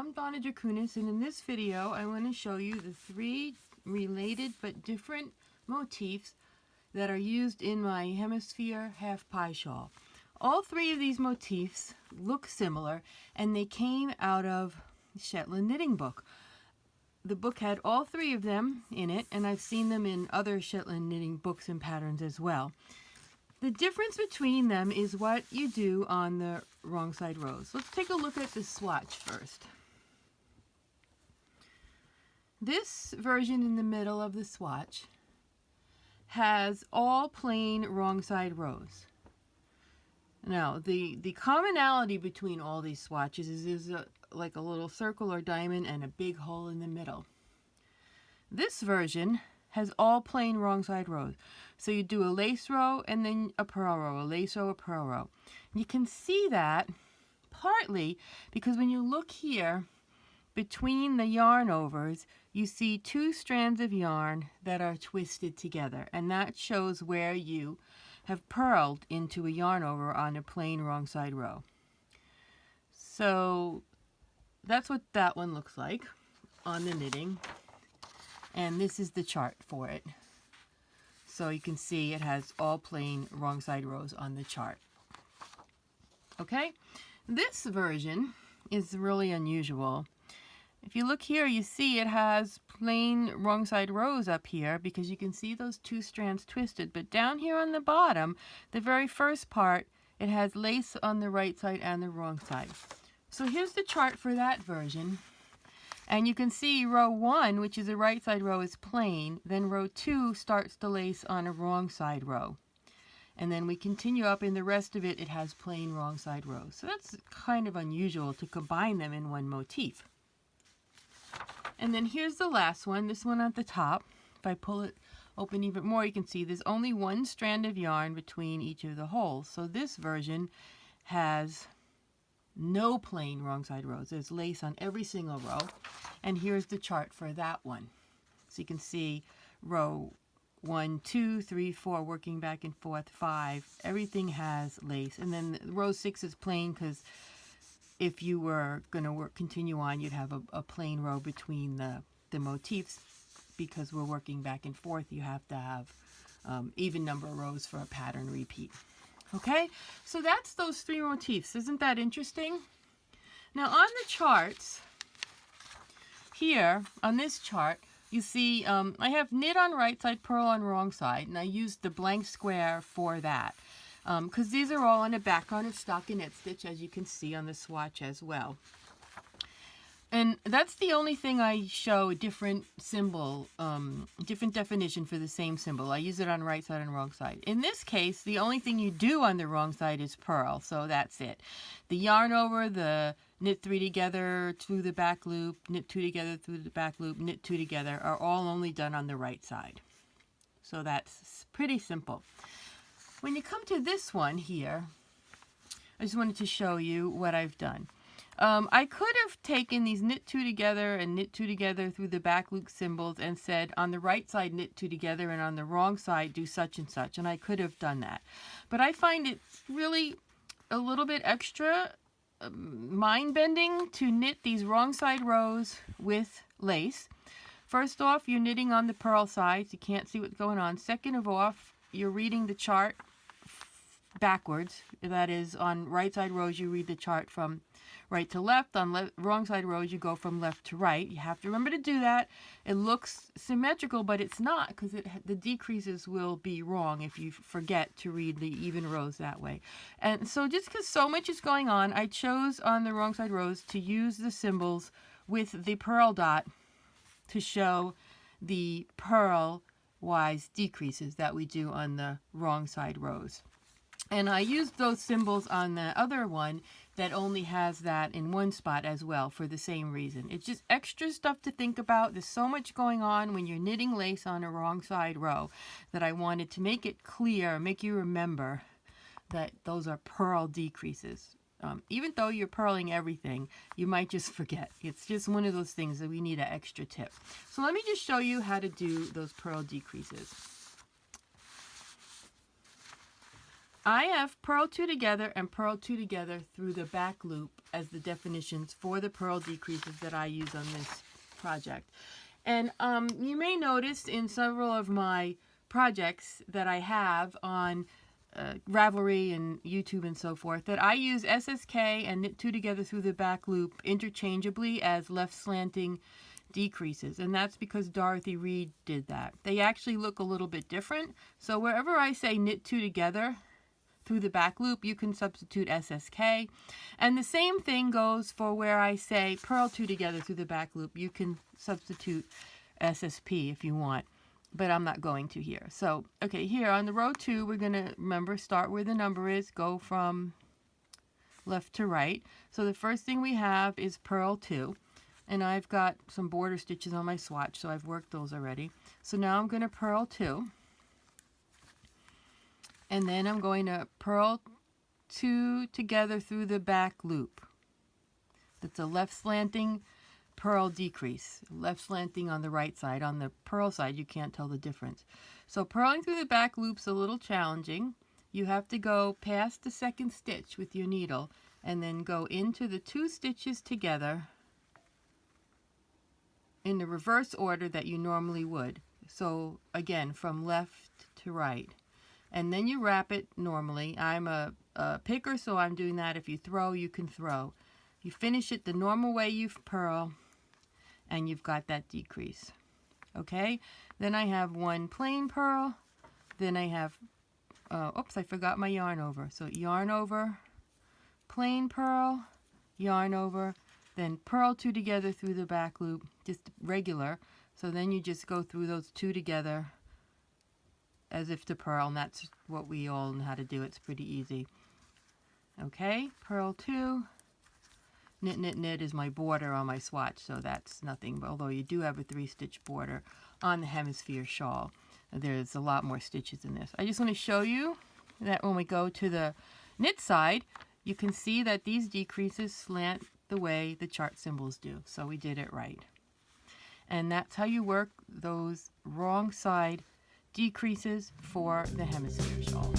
I'm Donna Dracunis, and in this video I want to show you the 3 related but different motifs that are used in my Hemisphere half pie shawl. All 3 of these motifs look similar, and they came out of the Shetland knitting book. The book had all 3 of them in it, and I've seen them in other Shetland knitting books and patterns as well. The difference between them is what you do on the wrong side rows. Let's take a look at the swatch first. This version in the middle of the swatch has all plain wrong side rows. Now, the commonality between all these swatches is there's like a little circle or diamond and a big hole in the middle. This version has all plain wrong side rows. So you do a lace row and then a purl row, a lace row, a purl row. You can see that partly because when you look here between the yarn overs, you see 2 strands of yarn that are twisted together, and that shows where you have purled into a yarn over on a plain wrong side row. So that's what that one looks like on the knitting. And this is the chart for it. So you can see it has all plain wrong side rows on the chart. Okay, this version is really unusual. If you look here, you see it has plain wrong side rows up here because you can see those 2 strands twisted. But down here on the bottom, the very first part, it has lace on the right side and the wrong side. So here's the chart for that version. And you can see row 1, which is a right side row, is plain. Then row 2 starts to lace on a wrong side row. And then we continue up, and the rest of it has plain wrong side rows. So that's kind of unusual to combine them in one motif. And then here's the last one, this one at the top. If I pull it open even more, you can see there's only 1 strand of yarn between each of the holes. So this version has no plain wrong side rows. There's lace on every single row. And here's the chart for that one. So you can see row 1, 2, 3, 4, working back and forth, 5. Everything has lace. And then row 6 is plain because if you were going to continue on, you'd have a plain row between the motifs. Because we're working back and forth, you have to have even number of rows for a pattern repeat. Okay, so that's those 3 motifs. Isn't that interesting? Now on the charts, here on this chart, you see I have knit on right side, purl on wrong side, and I used the blank square for that. Because these are all on a background of stockinette stitch, as you can see on the swatch as well. And that's the only thing I show a different symbol, different definition for the same symbol. I use it on right side and wrong side. In this case, the only thing you do on the wrong side is purl, so that's it. The yarn over, the knit 3 together through the back loop, knit 2 together through the back loop, knit 2 together are all only done on the right side. So that's pretty simple. When you come to this one here, I just wanted to show you what I've done. I could have taken these knit 2 together and knit 2 together through the back loop symbols and said on the right side knit 2 together and on the wrong side do such and such, and I could have done that. But I find it really a little bit extra mind-bending to knit these wrong side rows with lace. First off, you're knitting on the purl sides. You can't see what's going on. Second of all, you're reading the chart backwards. That is, on right side rows, you read the chart from right to left. On wrong side rows, you go from left to right. You have to remember to do that. It looks symmetrical, but it's not, because the decreases will be wrong if you forget to read the even rows that way. And so just because so much is going on, I chose on the wrong side rows to use the symbols with the purl dot to show the purl-wise decreases that we do on the wrong side rows. And I used those symbols on the other one that only has that in one spot as well for the same reason. It's just extra stuff to think about. There's so much going on when you're knitting lace on a wrong side row that I wanted to make it clear, make you remember that those are purl decreases. Even though you're purling everything, you might just forget. It's just one of those things that we need an extra tip. So let me just show you how to do those purl decreases. I have purl 2 together and purl 2 together through the back loop as the definitions for the purl decreases that I use on this project. And you may notice in several of my projects that I have on Ravelry and YouTube and so forth that I use SSK and knit 2 together through the back loop interchangeably as left slanting decreases, and that's because Dorothy Reed did that. They actually look a little bit different, so wherever I say knit 2 together through the back loop, you can substitute SSK, and the same thing goes for where I say purl 2 together through the back loop. You can substitute SSP if you want, but I'm not going to here. So okay, here on the row 2, we're going to remember start where the number is, go from left to right. So the first thing we have is purl 2. And I've got some border stitches on my swatch, so I've worked those already. So now I'm going to purl 2. And then I'm going to purl 2 together through the back loop. That's a left slanting purl decrease. Left slanting on the right side. On the purl side, you can't tell the difference. So purling through the back loop's a little challenging. You have to go past the second stitch with your needle and then go into the 2 stitches together in the reverse order that you normally would. So again, from left to right. And then you wrap it normally. I'm a picker, so I'm doing that. If you throw, you can throw. You finish it the normal way you purl, and you've got that decrease. Okay? Then I have one plain purl. Then I have, oops, I forgot my yarn over. So yarn over, plain purl, yarn over, then purl 2 together through the back loop, just regular. So then you just go through those 2 together as if to purl, and that's what we all know how to do. It's pretty easy. Okay, purl 2, knit, knit, knit is my border on my swatch, so that's nothing, although you do have a 3-stitch border on the Hemisphere shawl. There's a lot more stitches in this. I just want to show you that when we go to the knit side, you can see that these decreases slant the way the chart symbols do. So we did it right. And that's how you work those wrong side decreases for the Hemisphere shawl.